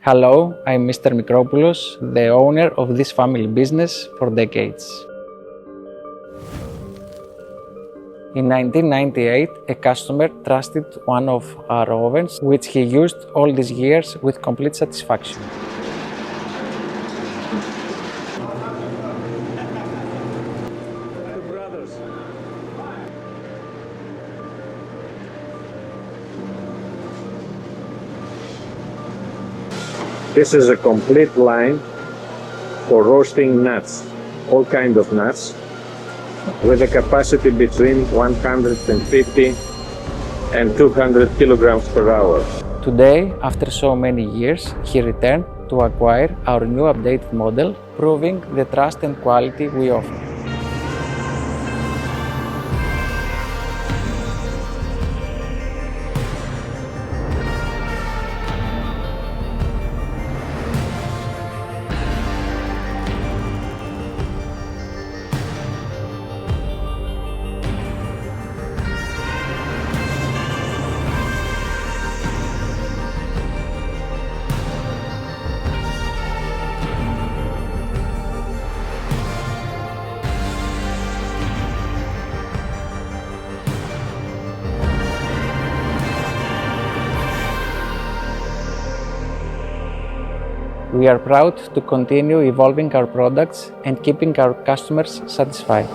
Hello, I'm Mr. Mikropoulos, the owner of this family business for decades. In 1998, a customer trusted one of our ovens, which he used all these years with complete satisfaction. This is a complete line for roasting nuts, all kinds of nuts, with a capacity between 150 and 200 kilograms per hour. Today, after so many years, he returned to acquire our new updated model, proving the trust and quality we offer. We are proud to continue evolving our products and keeping our customers satisfied.